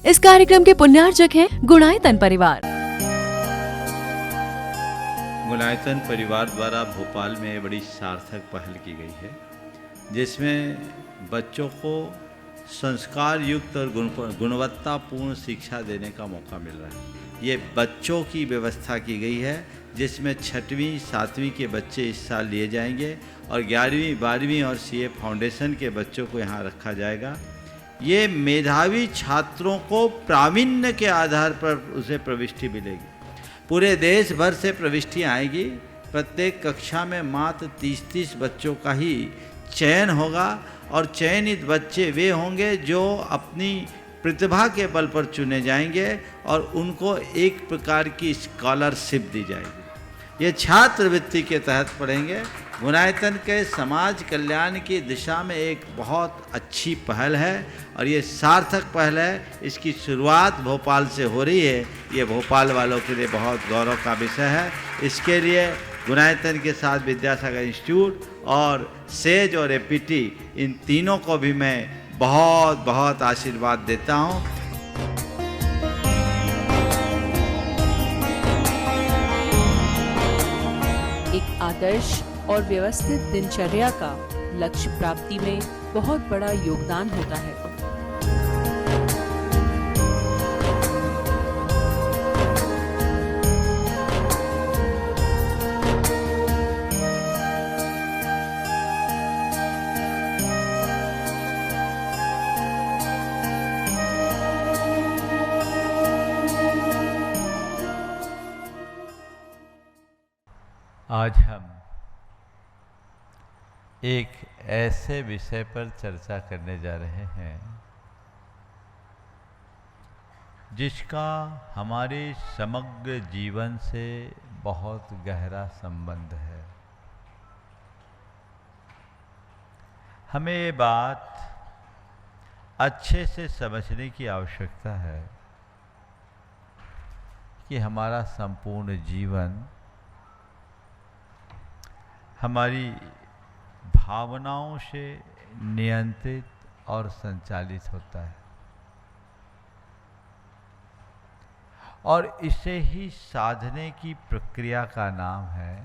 इस कार्यक्रम के पुण्यार्चक हैं गुणायतन परिवार। गुणायतन परिवार द्वारा भोपाल में बड़ी सार्थक पहल की गई है, जिसमें बच्चों को संस्कार युक्त और गुणवत्तापूर्ण शिक्षा देने का मौका मिल रहा है। ये बच्चों की व्यवस्था की गई है, जिसमें 6वीं 7वीं के बच्चे इस साल लिए जाएंगे और 11वीं 12वीं और सीए फाउंडेशन के बच्चों को यहाँ रखा जाएगा। ये मेधावी छात्रों को प्रावीण्य के आधार पर उसे प्रविष्टि मिलेगी। पूरे देश भर से प्रविष्टियाँ आएगी। प्रत्येक कक्षा में मात्र 30-30 बच्चों का ही चयन होगा और चयनित बच्चे वे होंगे जो अपनी प्रतिभा के बल पर चुने जाएंगे और उनको एक प्रकार की स्कॉलरशिप दी जाएगी। ये छात्रवृत्ति के तहत पढ़ेंगे। गुणायतन के समाज कल्याण की दिशा में एक बहुत अच्छी पहल है और ये सार्थक पहल है। इसकी शुरुआत भोपाल से हो रही है। ये भोपाल वालों के लिए बहुत गौरव का विषय है। इसके लिए गुणायतन के साथ विद्यासागर इंस्टीट्यूट और सेज और एपीटी, इन तीनों को भी मैं बहुत बहुत आशीर्वाद देता हूँ। एक आदर्श और व्यवस्थित दिनचर्या का लक्ष्य प्राप्ति में बहुत बड़ा योगदान होता है। आज हम एक ऐसे विषय पर चर्चा करने जा रहे हैं जिसका हमारे समग्र जीवन से बहुत गहरा संबंध है। हमें ये बात अच्छे से समझने की आवश्यकता है कि हमारा संपूर्ण जीवन हमारी भावनाओं से नियंत्रित और संचालित होता है और इसे ही साधने की प्रक्रिया का नाम है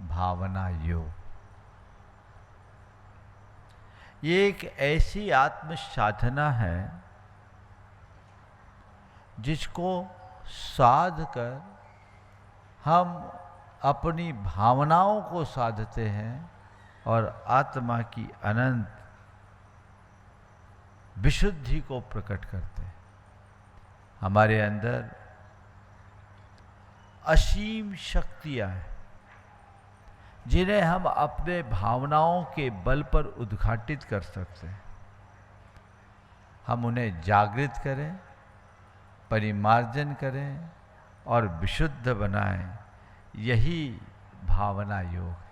भावना योग। ये एक ऐसी आत्म साधना है जिसको साध कर हम अपनी भावनाओं को साधते हैं और आत्मा की अनंत विशुद्धि को प्रकट करते हैं। हमारे अंदर असीम शक्तियां हैं जिन्हें हम अपने भावनाओं के बल पर उद्घाटित कर सकते हैं। हम उन्हें जागृत करें, परिमार्जन करें और विशुद्ध बनाएं, यही भावना योग है।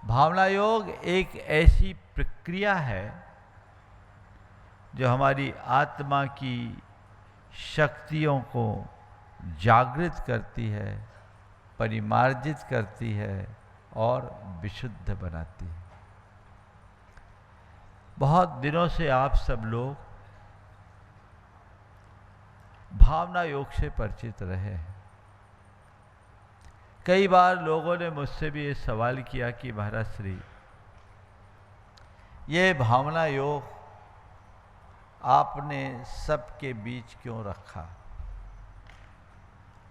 भावना योग एक ऐसी प्रक्रिया है जो हमारी आत्मा की शक्तियों को जागृत करती है, परिमार्जित करती है और विशुद्ध बनाती है। बहुत दिनों से आप सब लोग भावना योग से परिचित रहे हैं। कई बार लोगों ने मुझसे भी ये सवाल किया कि महाराज श्री, ये भावना योग आपने सबके बीच क्यों रखा?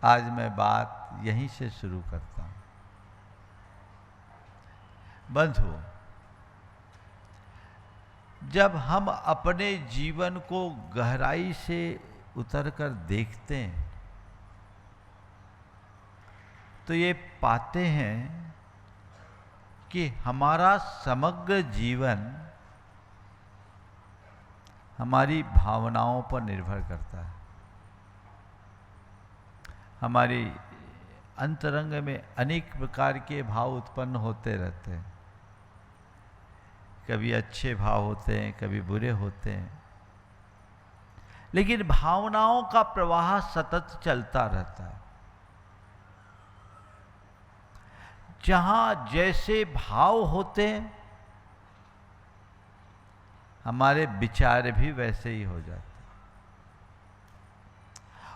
आज मैं बात यहीं से शुरू करता हूं। बंधुओं, जब हम अपने जीवन को गहराई से उतरकर देखते हैं तो ये पाते हैं कि हमारा समग्र जीवन हमारी भावनाओं पर निर्भर करता है। हमारी अंतरंग में अनेक प्रकार के भाव उत्पन्न होते रहते हैं। कभी अच्छे भाव होते हैं, कभी बुरे होते हैं, लेकिन भावनाओं का प्रवाह सतत चलता रहता है। जहां जैसे भाव होते हैं, हमारे विचार भी वैसे ही हो जाते हैं।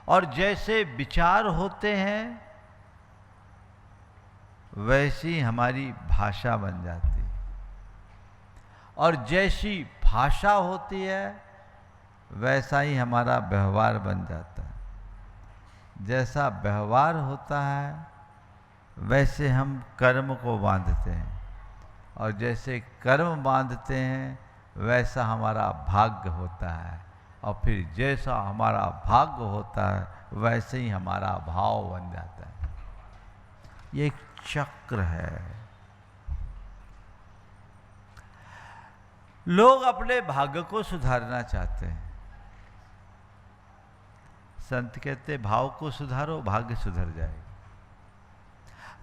और जैसे विचार होते हैं वैसी हमारी भाषा बन जाती है, और जैसी भाषा होती है वैसा ही हमारा व्यवहार बन जाता है। जैसा व्यवहार होता है वैसे हम कर्म को बांधते हैं, और जैसे कर्म बांधते हैं वैसा हमारा भाग्य होता है, और फिर जैसा हमारा भाग्य होता है वैसे ही हमारा भाव बन जाता है। ये एक चक्र है। लोग अपने भाग्य को सुधारना चाहते हैं। संत कहते भाव को सुधारो, भाग्य सुधर जाएगा।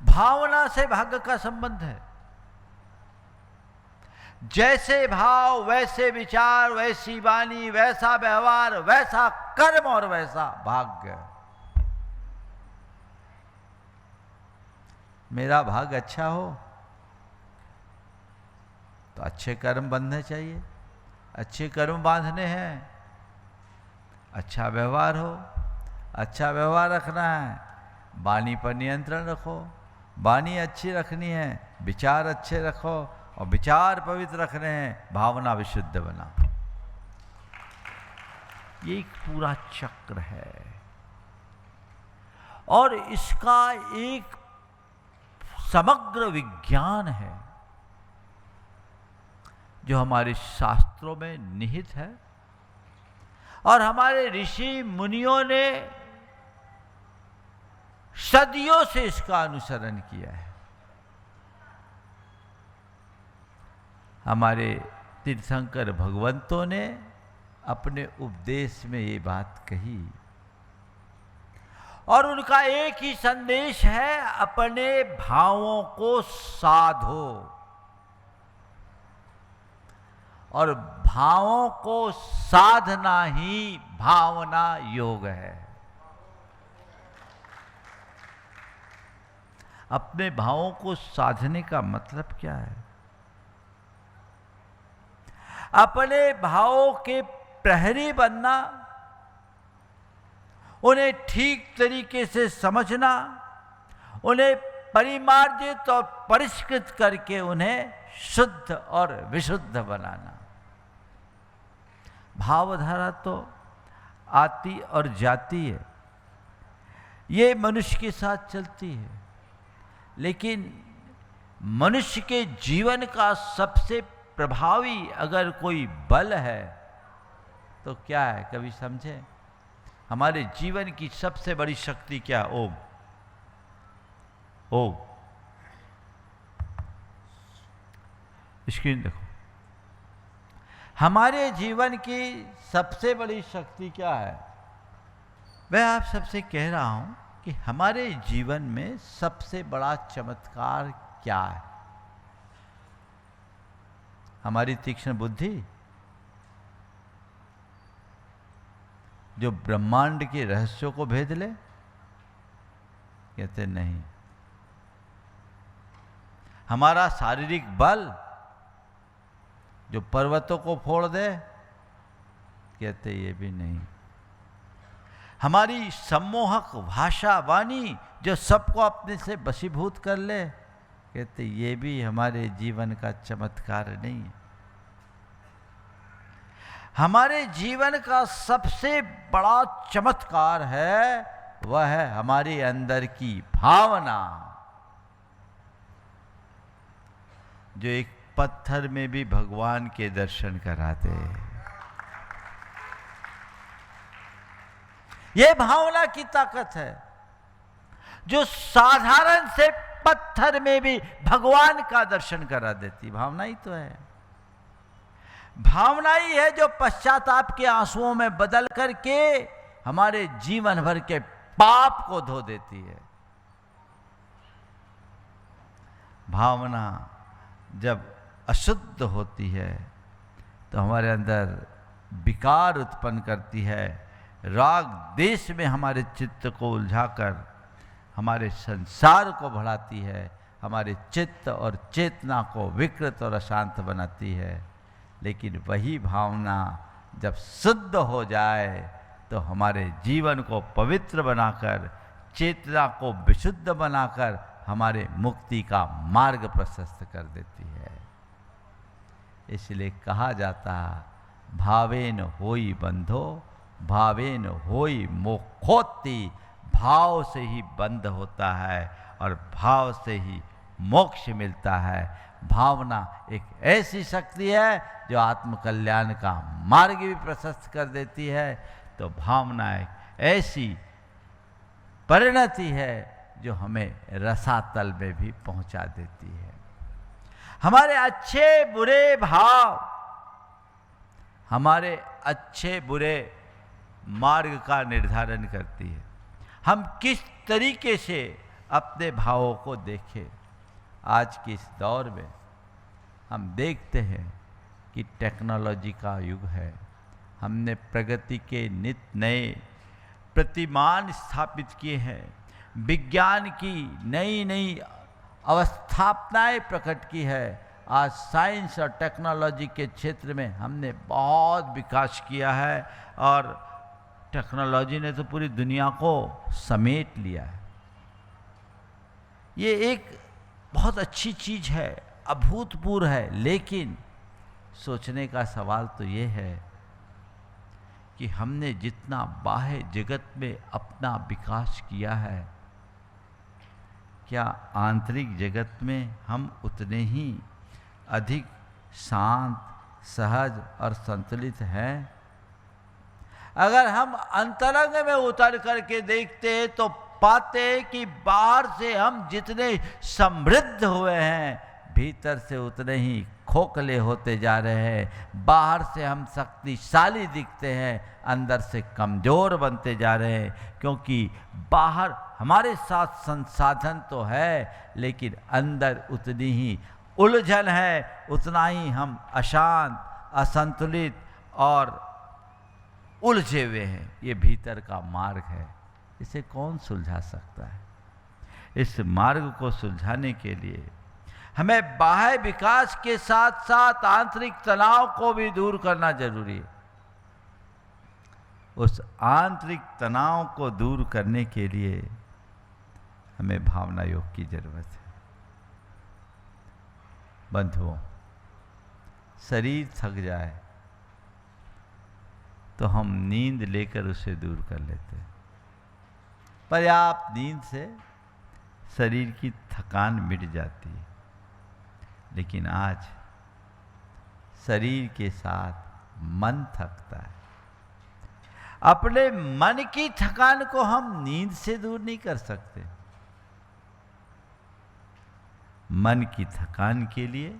भावना से भाग्य का संबंध है। जैसे भाव वैसे विचार, वैसी वाणी, वैसा व्यवहार, वैसा कर्म और वैसा भाग्य। मेरा भाग्य अच्छा हो तो अच्छे कर्म बंधने चाहिए, अच्छे कर्म बांधने हैं। अच्छा व्यवहार हो, अच्छा व्यवहार रखना है, वाणी पर नियंत्रण रखो, वाणी अच्छी रखनी है, विचार अच्छे रखो, और विचार पवित्र रखने हैं, भावना विशुद्ध बना। ये एक पूरा चक्र है, और इसका एक समग्र विज्ञान है जो हमारे शास्त्रों में निहित है, और हमारे ऋषि मुनियों ने सदियों से इसका अनुसरण किया है। हमारे तीर्थंकर भगवंतों ने अपने उपदेश में ये बात कही, और उनका एक ही संदेश है, अपने भावों को साधो। और भावों को साधना ही भावना योग है। अपने भावों को साधने का मतलब क्या है? अपने भावों के प्रहरी बनना, उन्हें ठीक तरीके से समझना, उन्हें परिमार्जित और परिष्कृत करके उन्हें शुद्ध और विशुद्ध बनाना। भावधारा तो आती और जाती है, ये मनुष्य के साथ चलती है, लेकिन मनुष्य के जीवन का सबसे प्रभावी अगर कोई बल है तो क्या है? कभी समझे? हमारे जीवन की सबसे बड़ी शक्ति क्या? ओम। ओम। स्क्रीन देखो। हमारे जीवन की सबसे बड़ी शक्ति क्या है? मैं आप सबसे कह रहा हूं कि हमारे जीवन में सबसे बड़ा चमत्कार क्या है? हमारी तीक्ष्ण बुद्धि, जो ब्रह्मांड के रहस्यों को भेद ले? कहते नहीं। हमारा शारीरिक बल, जो पर्वतों को फोड़ दे? कहते ये भी नहीं। हमारी सम्मोहक भाषा वाणी, जो सबको अपने से वशीभूत कर ले? कहते ये भी हमारे जीवन का चमत्कार नहीं है। हमारे जीवन का सबसे बड़ा चमत्कार है, वह है हमारे अंदर की भावना, जो एक पत्थर में भी भगवान के दर्शन कराते। यह भावना की ताकत है, जो साधारण से पत्थर में भी भगवान का दर्शन करा देती। भावना ही तो है। भावना ही है जो पश्चाताप के आंसुओं में बदल करके हमारे जीवन भर के पाप को धो देती है। भावना जब अशुद्ध होती है तो हमारे अंदर विकार उत्पन्न करती है, राग देश में हमारे चित्त को उलझाकर हमारे संसार को बढ़ाती है, हमारे चित्त और चेतना को विकृत और अशांत बनाती है। लेकिन वही भावना जब शुद्ध हो जाए तो हमारे जीवन को पवित्र बनाकर, चेतना को विशुद्ध बनाकर हमारे मुक्ति का मार्ग प्रशस्त कर देती है। इसलिए कहा जाता है भावेन होई बंधो भावेन होई मोक्षोत्ति। भाव से ही बंध होता है और भाव से ही मोक्ष मिलता है। भावना एक ऐसी शक्ति है जो आत्म कल्याण का मार्ग भी प्रशस्त कर देती है। तो भावना एक ऐसी परिणति है जो हमें रसातल में भी पहुंचा देती है। हमारे अच्छे बुरे भाव हमारे अच्छे बुरे मार्ग का निर्धारण करती है। हम किस तरीके से अपने भावों को देखें। आज के इस दौर में हम देखते हैं कि टेक्नोलॉजी का युग है। हमने प्रगति के नित नए प्रतिमान स्थापित किए हैं। विज्ञान की नई नई अवस्थापनाएं प्रकट की है। आज साइंस और टेक्नोलॉजी के क्षेत्र में हमने बहुत विकास किया है और टेक्नोलॉजी ने तो पूरी दुनिया को समेट लिया है। ये एक बहुत अच्छी चीज़ है, अभूतपूर्व है। लेकिन सोचने का सवाल तो ये है कि हमने जितना बाह्य जगत में अपना विकास किया है, क्या आंतरिक जगत में हम उतने ही अधिक शांत, सहज और संतुलित हैं? अगर हम अंतरंग में उतर करके देखते हैं तो पाते हैं कि बाहर से हम जितने समृद्ध हुए हैं, भीतर से उतने ही खोखले होते जा रहे हैं। बाहर से हम शक्तिशाली दिखते हैं, अंदर से कमज़ोर बनते जा रहे हैं। क्योंकि बाहर हमारे साथ संसाधन तो है, लेकिन अंदर उतनी ही उलझन है, उतना ही हम अशांत, असंतुलित और उलझे हुए हैं। ये भीतर का मार्ग है, इसे कौन सुलझा सकता है? इस मार्ग को सुलझाने के लिए हमें बाह्य विकास के साथ साथ आंतरिक तनाव को भी दूर करना जरूरी है। उस आंतरिक तनाव को दूर करने के लिए हमें भावना योग की जरूरत है। बंधुओं, शरीर थक जाए तो हम नींद लेकर उसे दूर कर लेते हैं। पर्याप्त नींद से शरीर की थकान मिट जाती है। लेकिन आज शरीर के साथ मन थकता है। अपने मन की थकान को हम नींद से दूर नहीं कर सकते। मन की थकान के लिए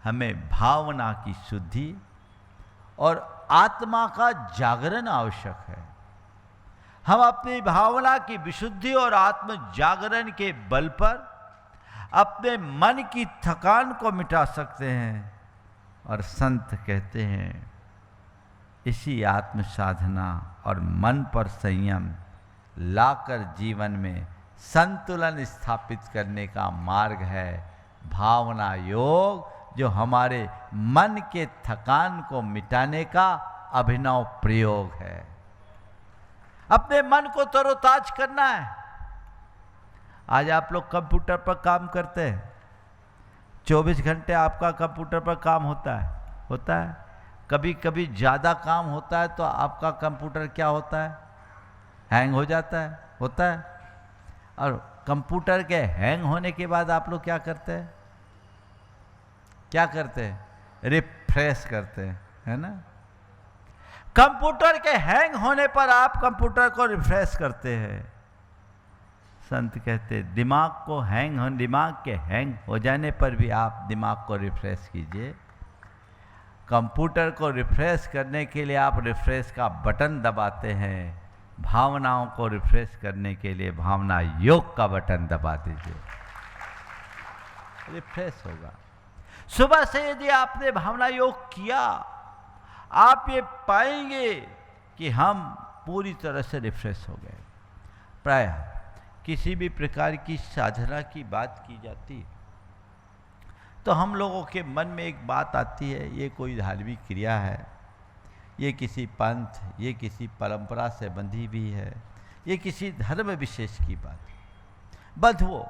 हमें भावना की शुद्धि और आत्मा का जागरण आवश्यक है। हम अपनी भावना की विशुद्धि और आत्म जागरण के बल पर अपने मन की थकान को मिटा सकते हैं। और संत कहते हैं इसी आत्म साधना और मन पर संयम लाकर जीवन में संतुलन स्थापित करने का मार्ग है भावना योग, जो हमारे मन के थकान को मिटाने का अभिनव प्रयोग है। अपने मन को तरोताज करना है। आज आप लोग कंप्यूटर पर काम करते हैं, 24 घंटे आपका कंप्यूटर पर काम होता है। कभी कभी ज़्यादा काम होता है तो आपका कंप्यूटर क्या होता है, हैंग हो जाता है, होता है। और कंप्यूटर के हैंग होने के बाद आप लोग क्या करते हैं? रिफ्रेश करते हैं, है ना। कंप्यूटर के हैंग होने पर आप कंप्यूटर को रिफ्रेश करते हैं। संत कहते दिमाग के हैंग हो जाने पर भी आप दिमाग को रिफ्रेश कीजिए। कंप्यूटर को रिफ्रेश करने के लिए आप रिफ्रेश का बटन दबाते हैं। भावनाओं को रिफ्रेश करने के लिए भावना योग का बटन दबा दीजिए, रिफ्रेश होगा। सुबह से यदि आपने भावना योग किया, आप ये पाएंगे कि हम पूरी तरह से रिफ्रेश हो गए। प्रायः किसी भी प्रकार की साधना की बात की जाती है तो हम लोगों के मन में एक बात आती है, ये कोई धार्मिक क्रिया है, ये किसी पंथ, ये किसी परंपरा से बंधी हुई है, ये किसी धर्म विशेष की बात बंध हो।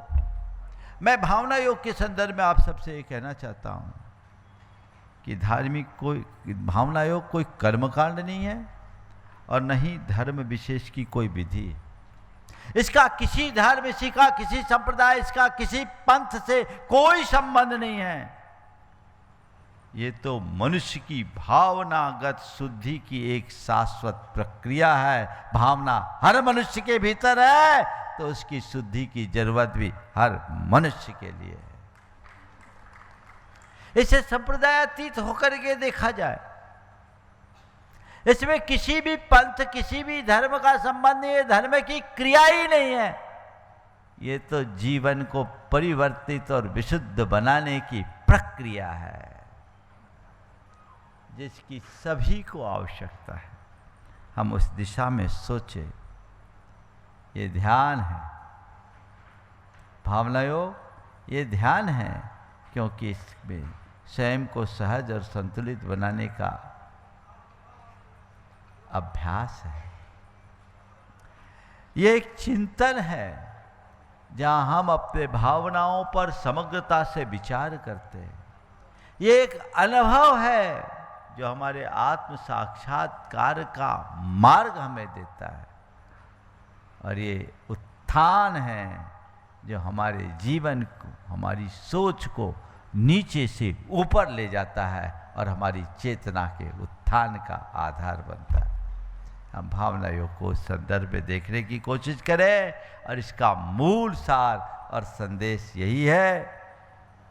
मैं भावना योग के संदर्भ में आप सबसे ये कहना चाहता हूँ कि धार्मिक कोई भावना योग कोई कर्मकांड नहीं है और न ही धर्म विशेष की कोई विधि। इसका किसी धर्म, इसका किसी संप्रदाय, इसका किसी पंथ से कोई संबंध नहीं है। ये तो मनुष्य की भावनागत शुद्धि की एक शाश्वत प्रक्रिया है। भावना हर मनुष्य के भीतर है तो उसकी शुद्धि की जरूरत भी हर मनुष्य के लिए है। इसे संप्रदायातीत होकर के देखा जाए, इसमें किसी भी पंथ, किसी भी धर्म का संबंध नहीं है, धर्म की क्रिया ही नहीं है। ये तो जीवन को परिवर्तित और विशुद्ध बनाने की प्रक्रिया है जिसकी सभी को आवश्यकता है। हम उस दिशा में सोचें। ये ध्यान है, भावना योग ये ध्यान है, क्योंकि इसमें स्वयं को सहज और संतुलित बनाने का अभ्यास है। ये एक चिंतन है जहां हम अपने भावनाओं पर समग्रता से विचार करते हैं। ये एक अनुभव है जो हमारे आत्म साक्षात्कार का मार्ग हमें देता है, और ये उत्थान है जो हमारे जीवन को, हमारी सोच को नीचे से ऊपर ले जाता है और हमारी चेतना के उत्थान का आधार बनता है। हम भावना योग को संदर्भ में देखने की कोशिश करें और इसका मूल सार और संदेश यही है,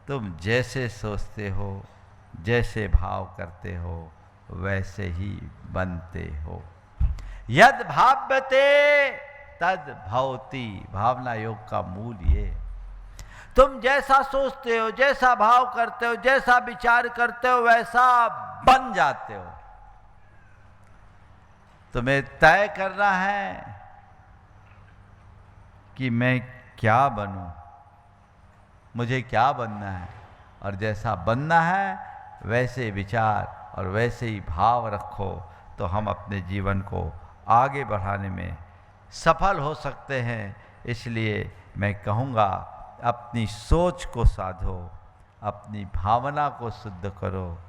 तुम जैसे सोचते हो, जैसे भाव करते हो, वैसे ही बनते हो। यद भाव्यते तद भवति। भावना योग का मूल ये, तुम जैसा सोचते हो, जैसा भाव करते हो, जैसा विचार करते हो, वैसा बन जाते हो। तुम्हें तय करना है कि मैं क्या बनूं, मुझे क्या बनना है, और जैसा बनना है वैसे विचार और वैसे ही भाव रखो तो हम अपने जीवन को आगे बढ़ाने में सफल हो सकते हैं। इसलिए मैं कहूँगा, अपनी सोच को साधो, अपनी भावना को शुद्ध करो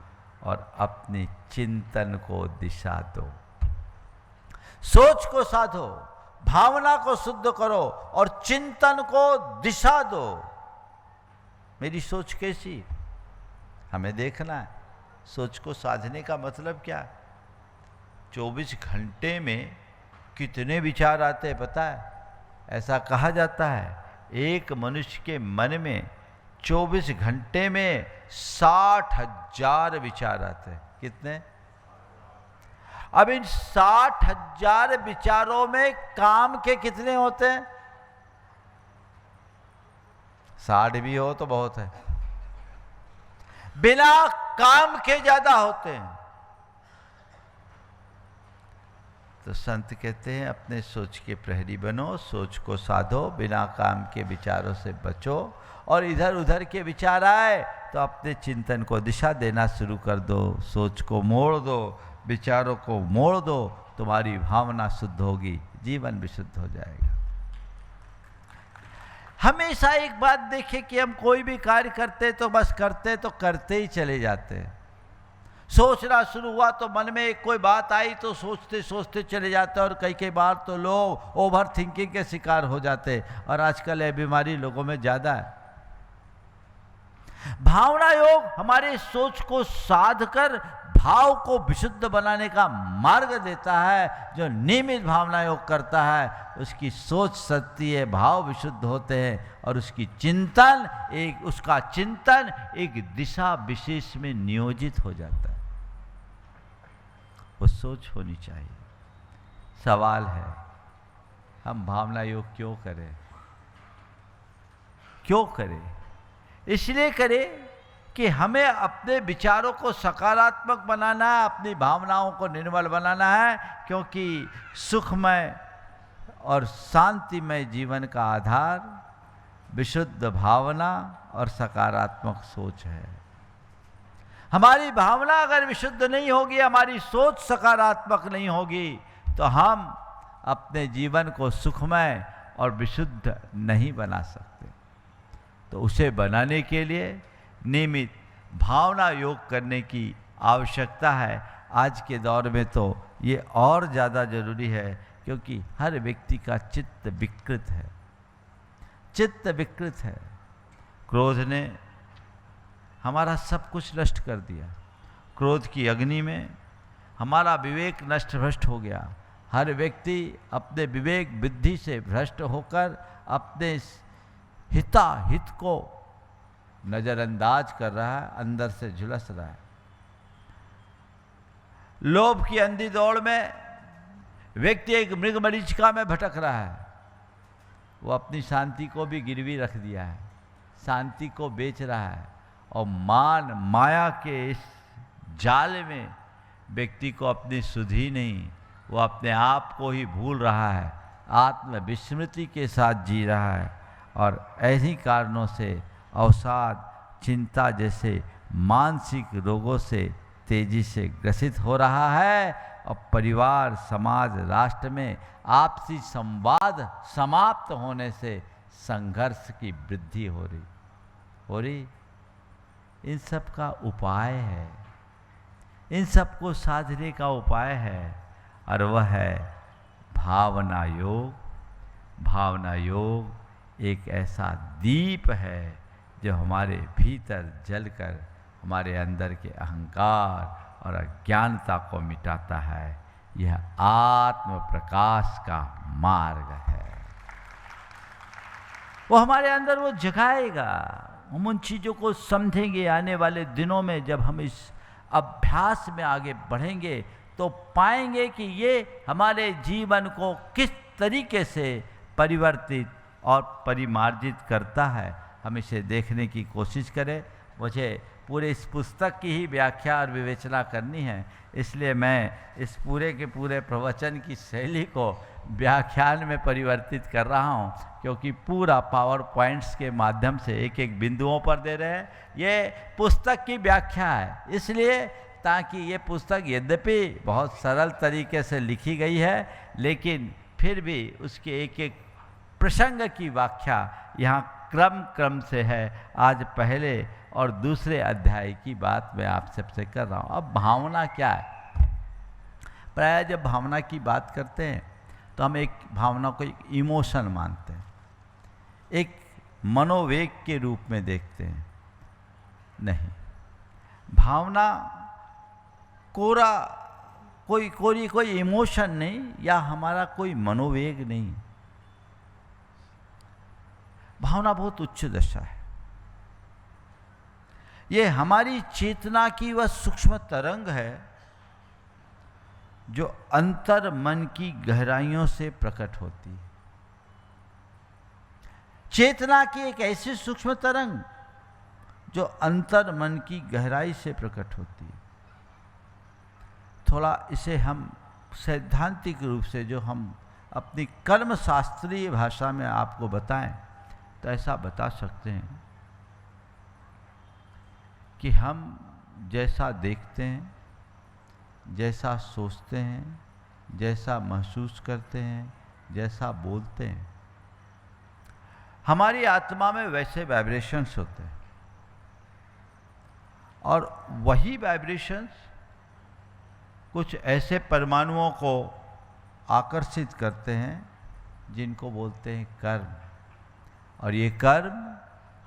और अपनी चिंतन को दिशा दो। सोच को साधो, भावना को शुद्ध करो और चिंतन को दिशा दो। मेरी सोच कैसी, हमें देखना है। सोच को साधने का मतलब क्या? 24 घंटे में कितने विचार आते हैं पता है? ऐसा कहा जाता है एक मनुष्य के मन में 24 घंटे में 60,000 विचार आते हैं। कितने? अब इन 60,000 विचारों में काम के कितने होते हैं? 60 भी हो तो बहुत है, बिना काम के ज्यादा होते हैं। तो संत कहते हैं अपने सोच के प्रहरी बनो, सोच को साधो, बिना काम के विचारों से बचो, और इधर उधर के विचार आए तो अपने चिंतन को दिशा देना शुरू कर दो। सोच को मोड़ दो, विचारों को मोड़ दो, तुम्हारी भावना शुद्ध होगी, जीवन भी शुद्ध हो जाएगा। हमेशा एक बात देखें कि हम कोई भी कार्य करते तो बस करते ही चले जाते हैं। सोचना शुरू हुआ तो मन में एक कोई बात आई तो सोचते सोचते चले जाते हैं, और कई बार तो लोग ओवर थिंकिंग के शिकार हो जाते हैं, और आजकल ये बीमारी लोगों में ज़्यादा है। भावना योग हमारे सोच को साध कर भाव को विशुद्ध बनाने का मार्ग देता है। जो नियमित भावना योग करता है उसकी सोच सत्य है, भाव विशुद्ध होते हैं, और उसका चिंतन एक दिशा विशेष में नियोजित हो जाता है। वो सोच होनी चाहिए। सवाल है, हम भावना योग क्यों करें? क्यों करें? इसलिए करें कि हमें अपने विचारों को सकारात्मक बनाना है, अपनी भावनाओं को निर्मल बनाना है, क्योंकि सुखमय और शांतिमय जीवन का आधार विशुद्ध भावना और सकारात्मक सोच है। हमारी भावना अगर विशुद्ध नहीं होगी, हमारी सोच सकारात्मक नहीं होगी, तो हम अपने जीवन को सुखमय और विशुद्ध नहीं बना सकते। तो उसे बनाने के लिए नियमित भावना योग करने की आवश्यकता है। आज के दौर में तो ये और ज़्यादा जरूरी है, क्योंकि हर व्यक्ति का चित्त विकृत है, चित्त विकृत है। क्रोध ने हमारा सब कुछ नष्ट कर दिया। क्रोध की अग्नि में हमारा विवेक नष्ट भ्रष्ट हो गया। हर व्यक्ति अपने विवेक बुद्धि से भ्रष्ट होकर अपने हित को नज़रअंदाज कर रहा है, अंदर से झुलस रहा है। लोभ की अंधी दौड़ में व्यक्ति एक मृग मरीचिका में भटक रहा है। वो अपनी शांति को भी गिरवी रख दिया है, शांति को बेच रहा है, और मान माया के इस जाल में व्यक्ति को अपनी सुधि नहीं, वो अपने आप को ही भूल रहा है, आत्म विस्मृति के साथ जी रहा है। और ऐसी कारणों से अवसाद, चिंता जैसे मानसिक रोगों से तेजी से ग्रसित हो रहा है, और परिवार, समाज, राष्ट्र में आपसी संवाद समाप्त होने से संघर्ष की वृद्धि हो रही। इन सब का उपाय है, इन सबको साधने का उपाय है, और वह है भावना योग। भावना योग एक ऐसा दीप है जो हमारे भीतर जलकर हमारे अंदर के अहंकार और अज्ञानता को मिटाता है। यह आत्म प्रकाश का मार्ग है। वो हमारे अंदर वो जगाएगा। हम उन चीज़ों को समझेंगे। आने वाले दिनों में जब हम इस अभ्यास में आगे बढ़ेंगे तो पाएंगे कि ये हमारे जीवन को किस तरीके से परिवर्तित और परिमार्जित करता है। हम इसे देखने की कोशिश करें। मुझे पूरे इस पुस्तक की ही व्याख्या और विवेचना करनी है, इसलिए मैं इस पूरे के पूरे प्रवचन की शैली को व्याख्यान में परिवर्तित कर रहा हूँ, क्योंकि पूरा पावर पॉइंट्स के माध्यम से एक एक बिंदुओं पर दे रहे हैं। ये पुस्तक की व्याख्या है, इसलिए ताकि ये पुस्तक यद्यपि बहुत सरल तरीके से लिखी गई है, लेकिन फिर भी उसके एक एक प्रसंग की व्याख्या यहाँ क्रम से है। आज पहले और दूसरे अध्याय की बात मैं आप सबसे कर रहा हूँ। अब भावना क्या है? प्रायः जब भावना की बात करते हैं तो हम एक भावना को एक इमोशन मानते हैं, एक मनोवेग के रूप में देखते हैं। नहीं, भावना कोई इमोशन नहीं, या हमारा कोई मनोवेग नहीं। भावना बहुत उच्च दशा है। ये हमारी चेतना की वह सूक्ष्म तरंग है जो अंतर मन की गहराइयों से प्रकट होती है। चेतना की एक ऐसी सूक्ष्म तरंग जो अंतर मन की गहराई से प्रकट होती है। थोड़ा इसे हम सैद्धांतिक रूप से जो हम अपनी कर्म शास्त्रीय भाषा में आपको बताएं तो ऐसा बता सकते हैं कि हम जैसा देखते हैं, जैसा सोचते हैं, जैसा महसूस करते हैं, जैसा बोलते हैं, हमारी आत्मा में वैसे वाइब्रेशंस होते हैं। और वही वाइब्रेशंस कुछ ऐसे परमाणुओं को आकर्षित करते हैं जिनको बोलते हैं कर्म। और ये कर्म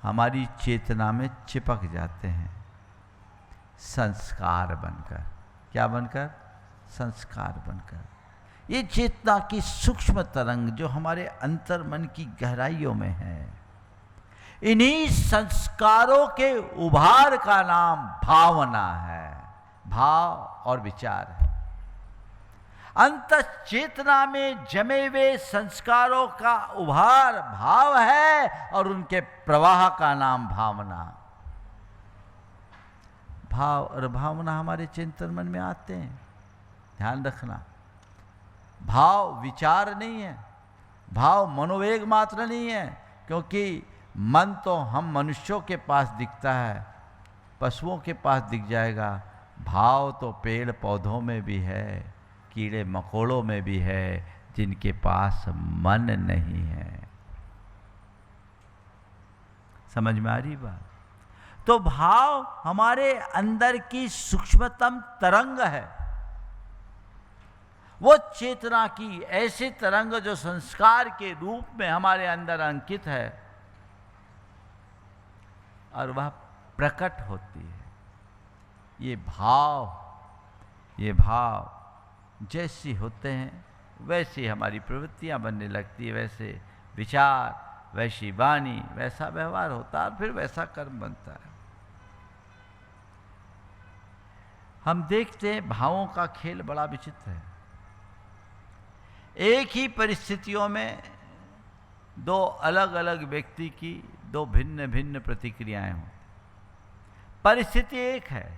हमारी चेतना में चिपक जाते हैं संस्कार बनकर। क्या बनकर? संस्कार बनकर। ये चेतना की सूक्ष्म तरंग जो हमारे अंतर मन की गहराइयों में है, इन्हीं संस्कारों के उभार का नाम भावना है। भाव और विचार है। अंतः चेतना में जमे हुए संस्कारों का उभार भाव है, और उनके प्रवाह का नाम भावना। भाव और भावना हमारे चिंतन मन में आते हैं। ध्यान रखना, भाव विचार नहीं है, भाव मनोवेग मात्र नहीं है, क्योंकि मन तो हम मनुष्यों के पास दिखता है, पशुओं के पास दिख जाएगा। भाव तो पेड़ पौधों में भी है, कीड़े मकोड़ों में भी है, जिनके पास मन नहीं है। समझ में आ रही बात? तो भाव हमारे अंदर की सूक्ष्मतम तरंग है, वो चेतना की ऐसी तरंग जो संस्कार के रूप में हमारे अंदर अंकित है और वह प्रकट होती है। ये भाव जैसी होते हैं वैसी हमारी प्रवृत्तियां बनने लगती है, वैसे विचार, वैसी वाणी, वैसा व्यवहार होता है और फिर वैसा कर्म बनता है। हम देखते हैं भावों का खेल बड़ा विचित्र है। एक ही परिस्थितियों में दो अलग अलग व्यक्ति की दो भिन्न भिन्न प्रतिक्रियाएं हों। परिस्थिति एक है,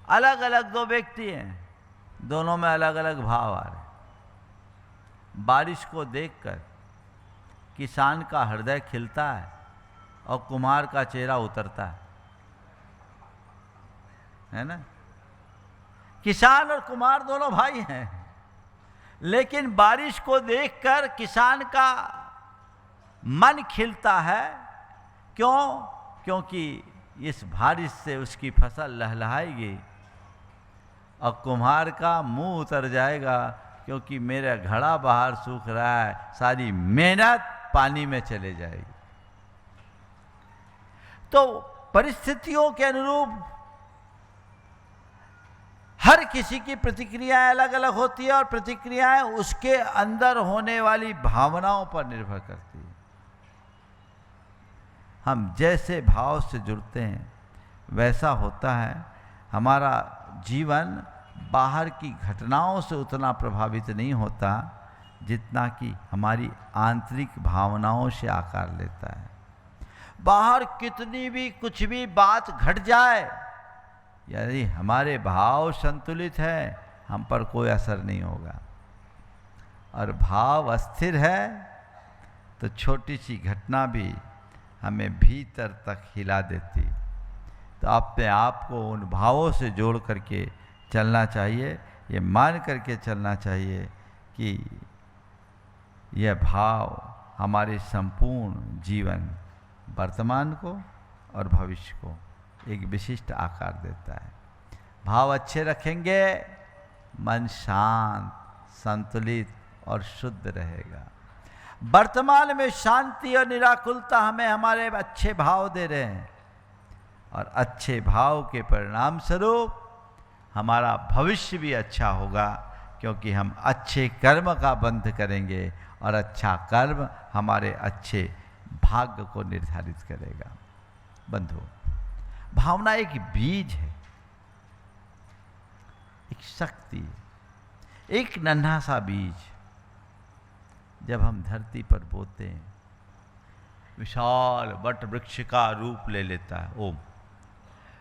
अलग अलग दो व्यक्ति हैं, दोनों में अलग अलग भाव आ रहे। बारिश को देखकर किसान का हृदय खिलता है और कुम्हार का चेहरा उतरता है ना? किसान और कुम्हार दोनों भाई हैं, लेकिन बारिश को देखकर किसान का मन खिलता है। क्यों? क्योंकि इस बारिश से उसकी फसल लहलहाएगी, और कुम्हार का मुंह उतर जाएगा क्योंकि मेरा घड़ा बाहर सूख रहा है, सारी मेहनत पानी में चले जाएगी। तो परिस्थितियों के अनुरूप हर किसी की प्रतिक्रियाएं अलग अलग होती है और प्रतिक्रियाएं उसके अंदर होने वाली भावनाओं पर निर्भर करती है। हम जैसे भाव से जुड़ते हैं वैसा होता है। हमारा जीवन बाहर की घटनाओं से उतना प्रभावित नहीं होता जितना कि हमारी आंतरिक भावनाओं से आकार लेता है। बाहर कितनी भी कुछ भी बात घट जाए, यदि हमारे भाव संतुलित है, हम पर कोई असर नहीं होगा। और भाव अस्थिर है तो छोटी सी घटना भी हमें भीतर तक हिला देती। तो अपने आप को उन भावों से जोड़ करके चलना चाहिए, ये मान करके चलना चाहिए कि यह भाव हमारे संपूर्ण जीवन, वर्तमान को और भविष्य को एक विशिष्ट आकार देता है। भाव अच्छे रखेंगे, मन शांत, संतुलित और शुद्ध रहेगा। वर्तमान में शांति और निराकुलता हमें हमारे अच्छे भाव दे रहे हैं, और अच्छे भाव के परिणाम स्वरूप हमारा भविष्य भी अच्छा होगा, क्योंकि हम अच्छे कर्म का बंध करेंगे और अच्छा कर्म हमारे अच्छे भाग्य को निर्धारित करेगा। बंधु, भावना एक बीज है, एक शक्ति है, एक नन्हा सा बीज जब हम धरती पर बोते हैं विशाल वट वृक्ष का रूप ले लेता है। ओम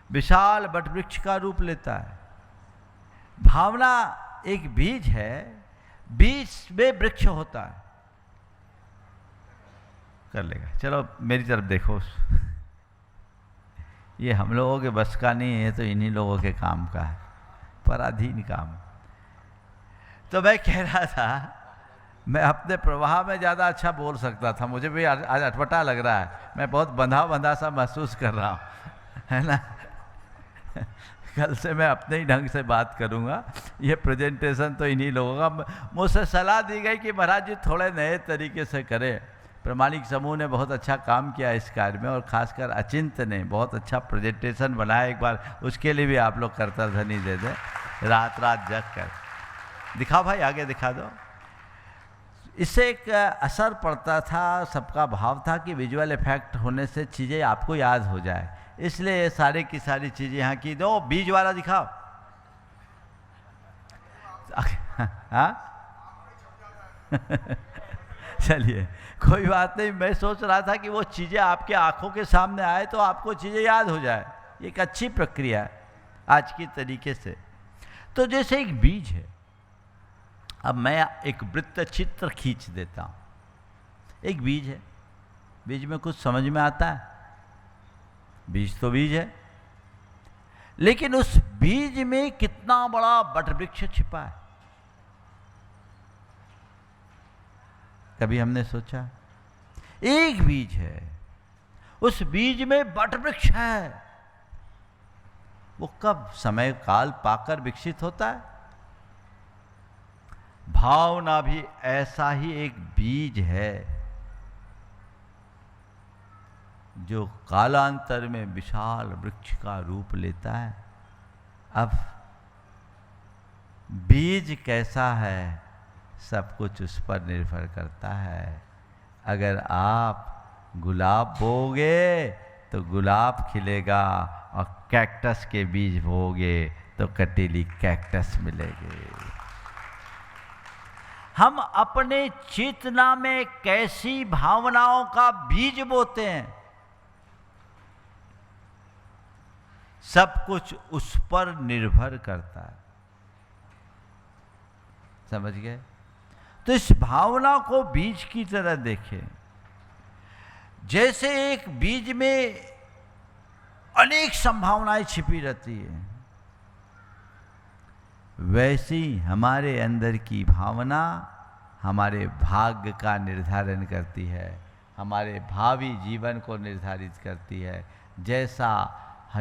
विशाल वट वृक्ष का रूप लेता है। भावना एक बीज है, बीज में वृक्ष होता है। कर लेगा, चलो मेरी तरफ देखो। ये हम लोगों के बस का नहीं है, तो इन्हीं लोगों के काम का है, पराधीन काम। तो मैं कह रहा था, मैं अपने प्रवाह में ज़्यादा अच्छा बोल सकता था, मुझे भी आज अटपटा लग रहा है, मैं बहुत बंधा बंधा सा महसूस कर रहा हूँ, है ना। कल से मैं अपने ही ढंग से बात करूँगा। ये प्रेजेंटेशन तो इन्हीं लोगों का। मुझसे सलाह दी गई कि महाराज जी थोड़े नए तरीके से करें। प्रमाणिक समूह ने बहुत अच्छा काम किया इस कार्य में, और खासकर अचिंत ने बहुत अच्छा प्रेजेंटेशन बनाया। एक बार उसके लिए भी आप लोग करतलध्वनि दे दें, रात रात जग कर। दिखाओ भाई, आगे दिखा दो। इससे एक असर पड़ता था, सबका भाव था कि विजुअल इफेक्ट होने से चीज़ें आपको याद हो जाए, इसलिए सारी की सारी चीज़ें यहाँ की। दो बीज वाला दिखाओ। हाँ चलिए कोई बात नहीं, मैं सोच रहा था कि वो चीज़ें आपके आंखों के सामने आए तो आपको चीज़ें याद हो जाए। एक अच्छी प्रक्रिया है आज की तरीके से। तो जैसे एक बीज है, अब मैं एक वृत्त चित्र खींच देता हूँ। एक बीज है, बीज में कुछ समझ में आता है? बीज तो बीज है, लेकिन उस बीज में कितना बड़ा वटवृक्ष छिपा है, कभी हमने सोचा? एक बीज है, उस बीज में वटवृक्ष है। वो कब समय काल पाकर विकसित होता है? भावना भी ऐसा ही एक बीज है जो कालांतर में विशाल वृक्ष का रूप लेता है। अब बीज कैसा है, सब कुछ उस पर निर्भर करता है। अगर आप गुलाब बोओगे तो गुलाब खिलेगा, और कैक्टस के बीज बोओगे तो कटीली कैक्टस मिलेगी। हम अपने चेतना में कैसी भावनाओं का बीज बोते हैं, सब कुछ उस पर निर्भर करता है। समझ गए? तो इस भावना को बीज की तरह देखें। जैसे एक बीज में अनेक संभावनाएं छिपी रहती है, वैसी हमारे अंदर की भावना हमारे भाग्य का निर्धारण करती है, हमारे भावी जीवन को निर्धारित करती है।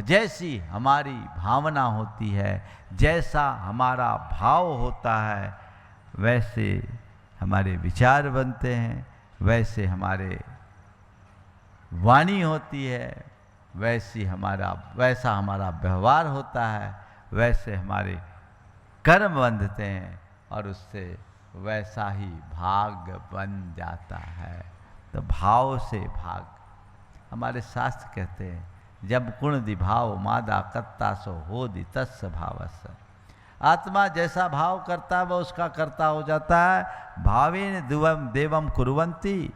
जैसी हमारी भावना होती है, जैसा हमारा भाव होता है, वैसे हमारे विचार बनते हैं, वैसे हमारे वाणी होती है, वैसा हमारा व्यवहार होता है, वैसे हमारे कर्म बंधते हैं, और उससे वैसा ही भाग्य बन जाता है। तो भाव से भाग, हमारे शास्त्र कहते हैं, जब गुण दिभाव मादा कत्ता सो हो दि तस् भावस। आत्मा जैसा भाव करता है वह उसका कर्ता हो जाता है। भावेन देवम कुर्वन्ति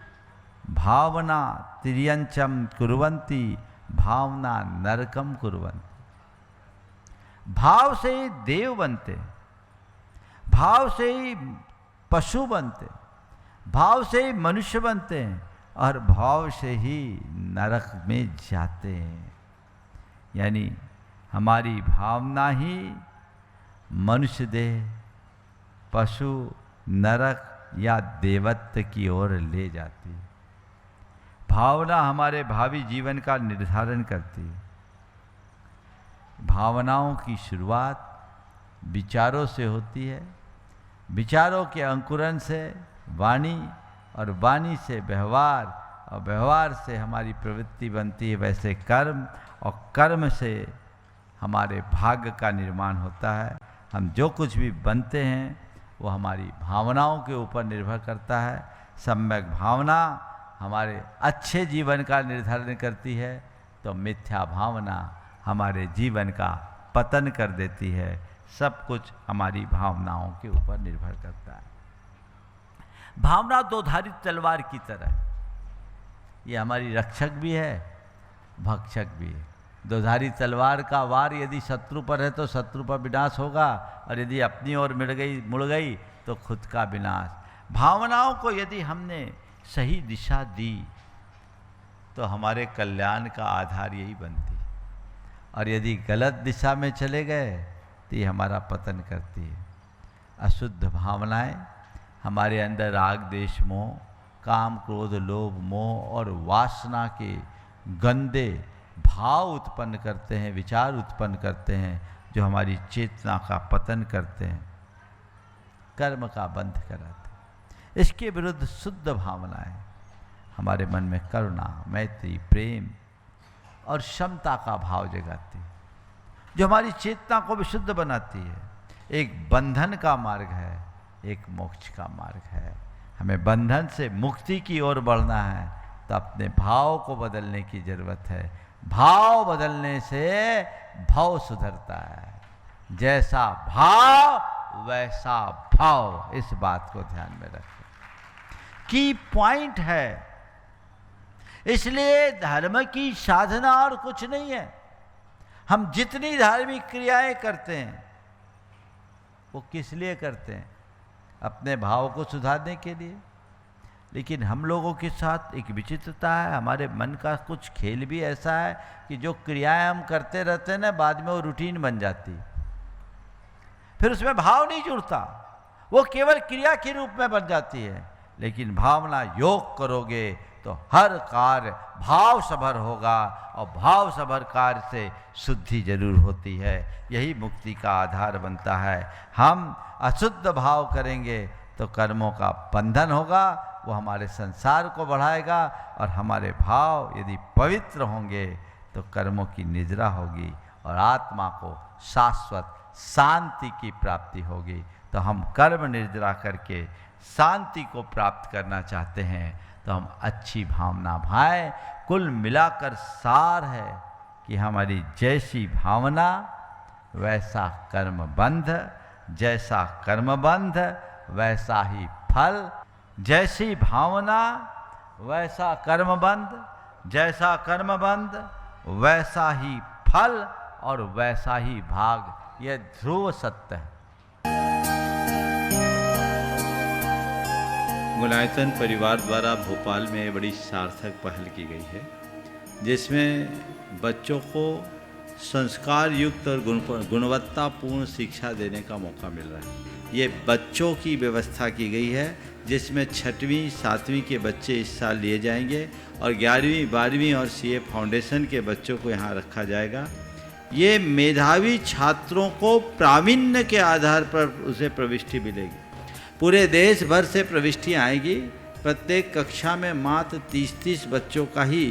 भावना तिर्यंचम कुर्वन्ति भावना नरकम कुर्वन्ति। भाव से ही देव बनते, भाव से ही पशु बनते, भाव से ही मनुष्य बनते हैं, और भाव से ही नरक में जाते हैं। यानी हमारी भावना ही मनुष्य देह, पशु, नरक या देवत्व की ओर ले जाती है। भावना हमारे भावी जीवन का निर्धारण करती है। भावनाओं की शुरुआत विचारों से होती है, विचारों के अंकुरण से वाणी, और वाणी से व्यवहार, और व्यवहार से हमारी प्रवृत्ति बनती है। वैसे कर्म, और कर्म से हमारे भाग्य का निर्माण होता है। हम जो कुछ भी बनते हैं वो हमारी भावनाओं के ऊपर निर्भर करता है। सम्यक भावना हमारे अच्छे जीवन का निर्धारण करती है, तो मिथ्या भावना हमारे जीवन का पतन कर देती है। सब कुछ हमारी भावनाओं के ऊपर निर्भर करता है। भावना दोधारी तलवार की तरह, ये हमारी रक्षक भी है, भक्षक भी है। दोधारी तलवार का वार यदि शत्रु पर है तो शत्रु पर विनाश होगा, और यदि अपनी ओर मुड़ गई तो खुद का विनाश। भावनाओं को यदि हमने सही दिशा दी तो हमारे कल्याण का आधार यही बनती, और यदि गलत दिशा में चले गए तो ये हमारा पतन करती है। अशुद्ध भावनाएं हमारे अंदर राग, द्वेष, मोह, काम, क्रोध, लोभ, मोह और वासना के गंदे भाव उत्पन्न करते हैं, विचार उत्पन्न करते हैं, जो हमारी चेतना का पतन करते हैं, कर्म का बंध कराते हैं। इसके विरुद्ध शुद्ध भावनाएं हमारे मन में करुणा, मैत्री, प्रेम और क्षमता का भाव जगाती है, जो हमारी चेतना को विशुद्ध बनाती है। एक बंधन का मार्ग है, एक मोक्ष का मार्ग है। हमें बंधन से मुक्ति की ओर बढ़ना है तो अपने भाव को बदलने की जरूरत है। भाव बदलने से भाव सुधरता है। जैसा भाव वैसा भाव, इस बात को ध्यान में रखें। की पॉइंट है। इसलिए धर्म की साधना और कुछ नहीं है। हम जितनी धार्मिक क्रियाएं करते हैं वो किस लिए करते हैं? अपने भाव को सुधारने के लिए। लेकिन हम लोगों के साथ एक विचित्रता है, हमारे मन का कुछ खेल भी ऐसा है कि जो क्रियाएं हम करते रहते हैं ना, बाद में वो रूटीन बन जाती, फिर उसमें भाव नहीं जुड़ता, वो केवल क्रिया के रूप में बन जाती है। लेकिन भावना योग करोगे तो हर कार्य भाव सभर होगा, और भाव सभर कार्य से शुद्धि जरूर होती है। यही मुक्ति का आधार बनता है। हम अशुद्ध भाव करेंगे तो कर्मों का बंधन होगा, वो हमारे संसार को बढ़ाएगा, और हमारे भाव यदि पवित्र होंगे तो कर्मों की निद्रा होगी और आत्मा को शाश्वत शांति की प्राप्ति होगी। तो हम कर्म निर्जरा करके शांति को प्राप्त करना चाहते हैं तो हम अच्छी भावना भाएं। कुल मिलाकर सार है कि हमारी जैसी भावना वैसा कर्मबंध, जैसा कर्मबंध वैसा ही फल, जैसी भावना वैसा कर्मबंध, जैसा कर्मबंध वैसा ही फल और वैसा ही भाग। यह ध्रुव सत्य है। गुणायतन परिवार द्वारा भोपाल में बड़ी सार्थक पहल की गई है, जिसमें बच्चों को संस्कार युक्त और गुणवत्तापूर्ण शिक्षा देने का मौका मिल रहा है। ये बच्चों की व्यवस्था की गई है, जिसमें 6वीं 7वीं के बच्चे इस साल लिए जाएंगे और 11वीं 12वीं और सीए फाउंडेशन के बच्चों को यहाँ रखा जाएगा। ये मेधावी छात्रों को प्रावीण्य के आधार पर उसे प्रविष्टि मिलेगी। पूरे देश भर से प्रविष्टियाँ आएगी। प्रत्येक कक्षा में मात्र 30-30 बच्चों का ही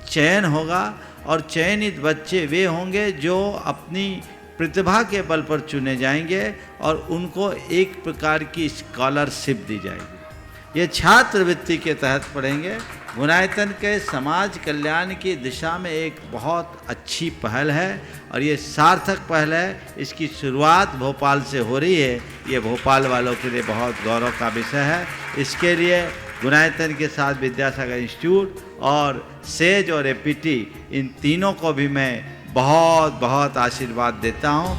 चयन होगा, और चयनित बच्चे वे होंगे जो अपनी प्रतिभा के बल पर चुने जाएंगे और उनको एक प्रकार की स्कॉलरशिप दी जाएगी। ये छात्रवृत्ति के तहत पढ़ेंगे। गुणायतन के समाज कल्याण की दिशा में एक बहुत अच्छी पहल है और ये सार्थक पहल है। इसकी शुरुआत भोपाल से हो रही है। ये भोपाल वालों के लिए बहुत गौरव का विषय है। इसके लिए गुणायतन के साथ विद्यासागर इंस्टीट्यूट और सेज और एपीटी, इन तीनों को भी मैं बहुत बहुत आशीर्वाद देता हूँ।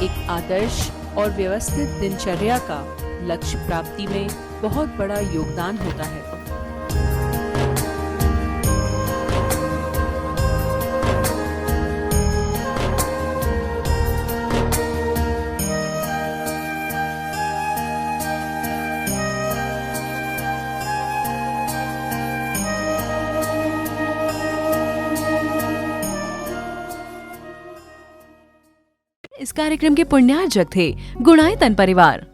एक आदर्श और व्यवस्थित दिनचर्या का लक्ष्य प्राप्ति में बहुत बड़ा योगदान होता है। इस कार्यक्रम के पुण्यार्जक थे गुणायतन परिवार।